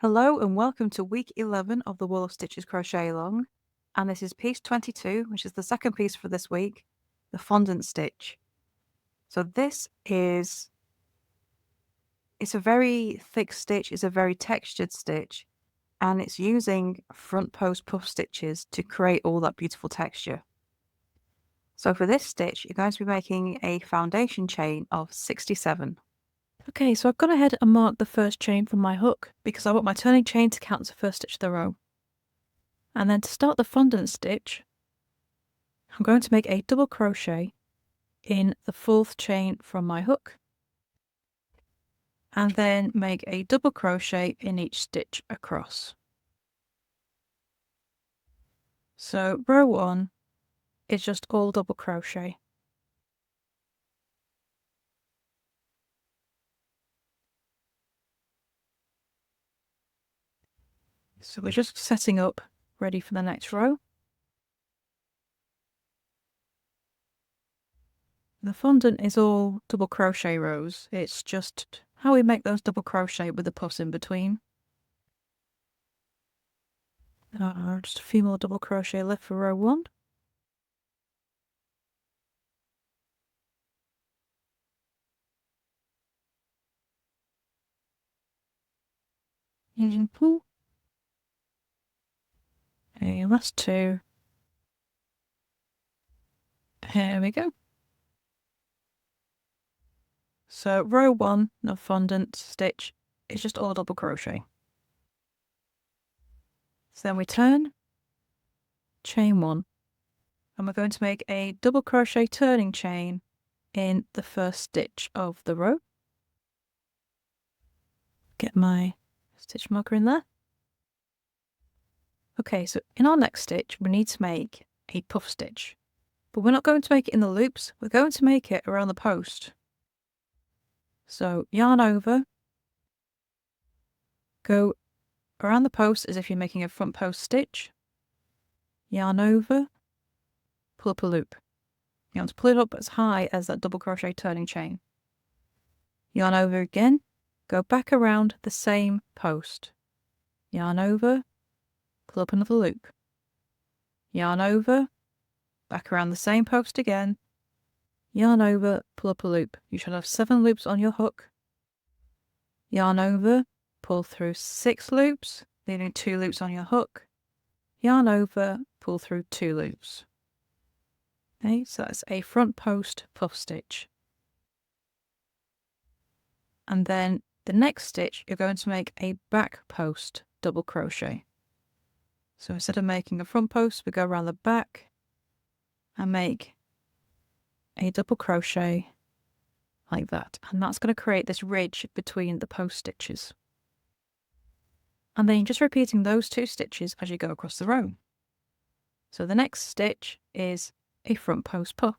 Hello and welcome to week 11 of the Wall of Stitches Crochet Along, and this is piece 22, which is the second piece for this week, the fondant stitch. So it's a very thick stitch, it's a very textured stitch, and it's using front post puff stitches to create all that beautiful texture. So for this stitch, you're going to be making a foundation chain of 67. Okay, so I've gone ahead and marked the first chain from my hook because I want my turning chain to count as the first stitch of the row. And then to start the fondant stitch, I'm going to make a double crochet in the fourth chain from my hook, and then make a double crochet in each stitch across. So row 1 is just all double crochet. So we're just setting up, ready for the next row. The fondant is all double crochet rows. It's just how we make those double crochet with the puffs in between. Just a few more double crochet left for row 1. And pull. Okay, last 2. Here we go. So row 1 of fondant stitch is just all double crochet. So then we turn, chain 1, and we're going to make a double crochet turning chain in the first stitch of the row. Get my stitch marker in there. Okay, so in our next stitch we need to make a puff stitch, but we're not going to make it in the loops, we're going to make it around the post. So yarn over, go around the post as if you're making a front post stitch, yarn over, pull up a loop. You want to pull it up as high as that double crochet turning chain. Yarn over again, go back around the same post. Yarn over, pull up another loop. Yarn over, back around the same post again. Yarn over, pull up a loop. You should have 7 loops on your hook. Yarn over, pull through 6 loops, leaving 2 loops on your hook. Yarn over, pull through 2 loops. Okay, so that's a front post puff stitch. And then the next stitch, you're going to make a back post double crochet. So instead of making a front post, we go around the back and make a double crochet like that. And that's going to create this ridge between the post stitches. And then you're just repeating those 2 stitches as you go across the row. So the next stitch is a front post puff.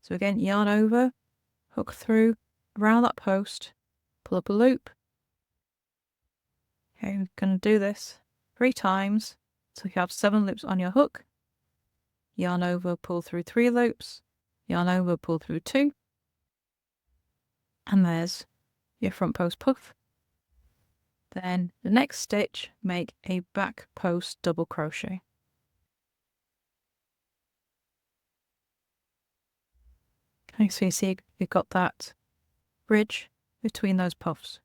So again, yarn over, hook through, around that post, pull up a loop. Okay, we're going to do this 3 times. So you have 7 loops on your hook. Yarn over, pull through 3 loops. Yarn over, pull through 2. And there's your front post puff. Then the next stitch, make a back post double crochet. Okay, so you see you've got that bridge between those puffs.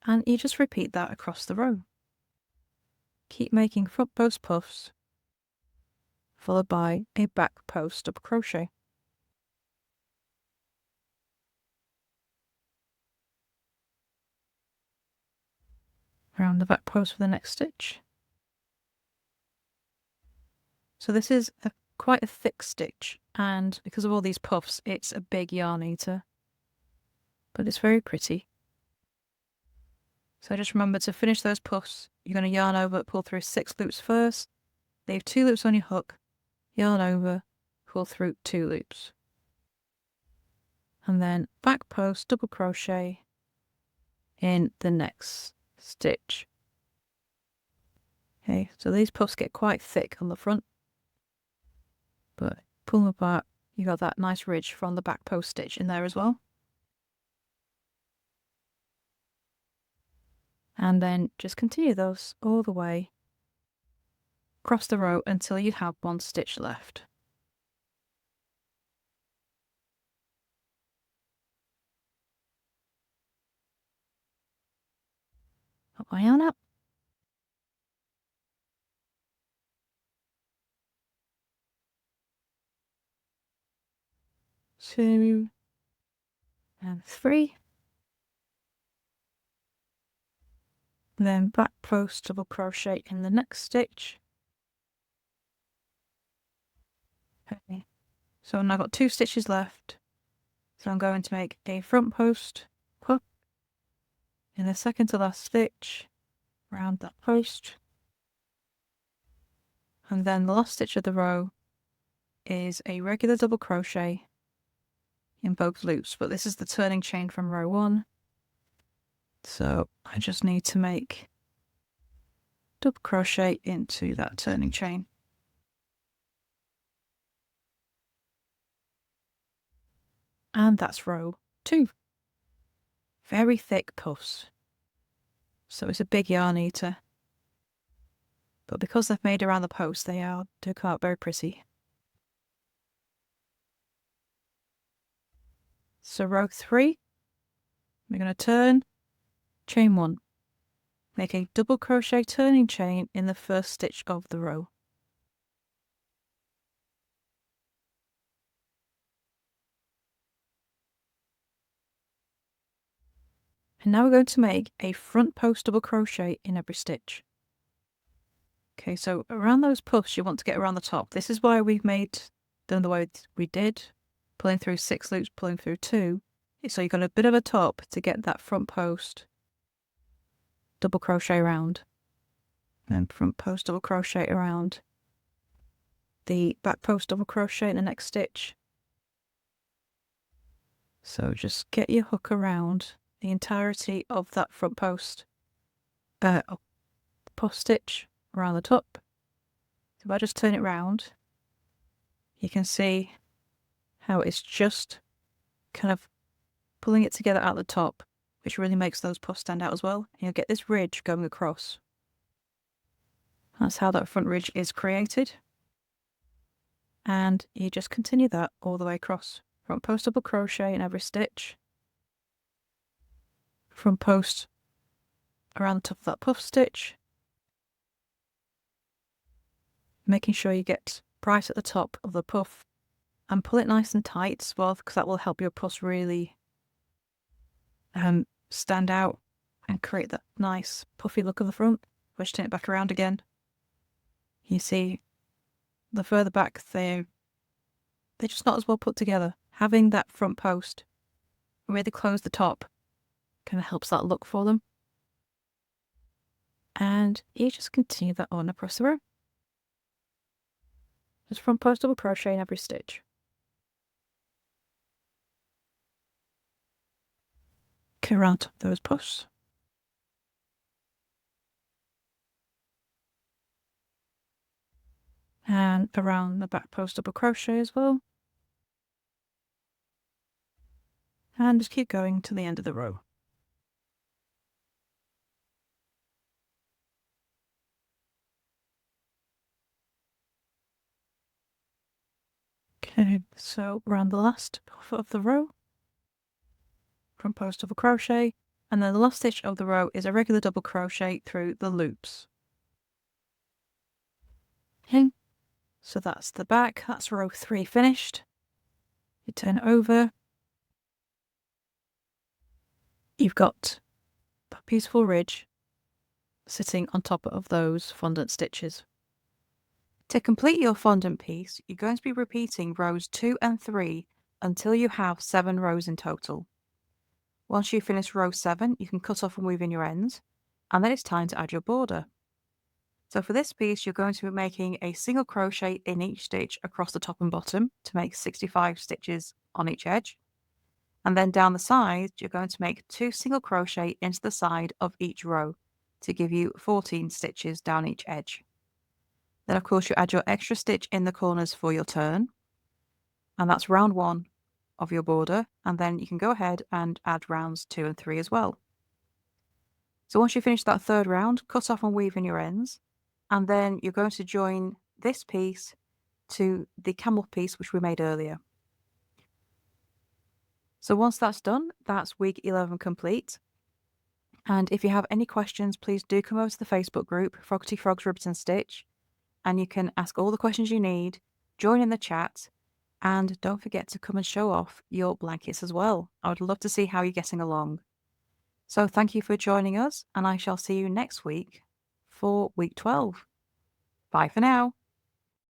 And you just repeat that across the row. Keep making front post puffs, followed by a back post double crochet. Around the back post for the next stitch. So this is quite a thick stitch, and because of all these puffs, it's a big yarn eater, but it's very pretty. So just remember to finish those puffs, you're going to yarn over, pull through 6 loops first, leave 2 loops on your hook, yarn over, pull through 2 loops. And then back post double crochet in the next stitch. Okay, so these puffs get quite thick on the front, but pull them apart, you got that nice ridge from the back post stitch in there as well. And then just continue those all the way across the row until you have one stitch left. Put my yarn up. 2 and 3. Then back post double crochet in the next stitch. Okay. So now I've got 2 stitches left. So I'm going to make a front post puff in the second to last stitch around that post. And then the last stitch of the row is a regular double crochet in both loops, but this is the turning chain from row 1. So I just need to make double crochet into that turning chain. And that's row 2. Very thick puffs. So it's a big yarn eater. But because they've made around the post, they do come out very pretty. So row 3, we're going to turn, chain 1. Make a double crochet turning chain in the first stitch of the row. And now we're going to make a front post double crochet in every stitch. Okay, so around those puffs you want to get around the top. This is why we've made them the way we did, pulling through 6 loops, pulling through 2. So you've got a bit of a top to get that front post double crochet around. And front post double crochet around the back post double crochet in the next stitch. So just get your hook around the entirety of that front post puff stitch around the top. So if I just turn it round, you can see how it's just kind of pulling it together at the top, which really makes those puffs stand out as well. And you'll get this ridge going across. That's how that front ridge is created. And you just continue that all the way across. Front post double crochet in every stitch. Front post around the top of that puff stitch. Making sure you get right at the top of the puff and pull it nice and tight as well, because that will help your puffs really stand out and create that nice puffy look at the front. Which turn it back around again. You see, the further back they're just not as well put together. Having that front post really close the top kind of helps that look for them. And you just continue that on across the row. Just front post double crochet in every stitch. Okay, around those puffs. And around the back post double crochet as well. And just keep going to the end of the row. Okay, so around the last puff of the row, front post double crochet, and then the last stitch of the row is a regular double crochet through the loops. Okay, so that's the back, that's row 3 finished. You turn it over. You've got that beautiful ridge sitting on top of those fondant stitches. To complete your fondant piece, you're going to be repeating rows 2 and 3 until you have 7 rows in total. Once you finish row 7, you can cut off and weave in your ends, and then it's time to add your border. So for this piece, you're going to be making a single crochet in each stitch across the top and bottom to make 65 stitches on each edge. And then down the side, you're going to make 2 single crochet into the side of each row to give you 14 stitches down each edge. Then of course you add your extra stitch in the corners for your turn, and that's round 1 of your border, and then you can go ahead and add rounds 2 and 3 as well. So once you finish that third round, cut off and weave in your ends, and then you're going to join this piece to the camel piece which we made earlier. So once that's done, that's week 11 complete. And if you have any questions, please do come over to the Facebook group, Froggity Frogs Ribbons and Stitch, and you can ask all the questions you need, join in the chat, and don't forget to come and show off your blankets as well. I would love to see how you're getting along. So thank you for joining us, and I shall see you next week for week 12. Bye for now.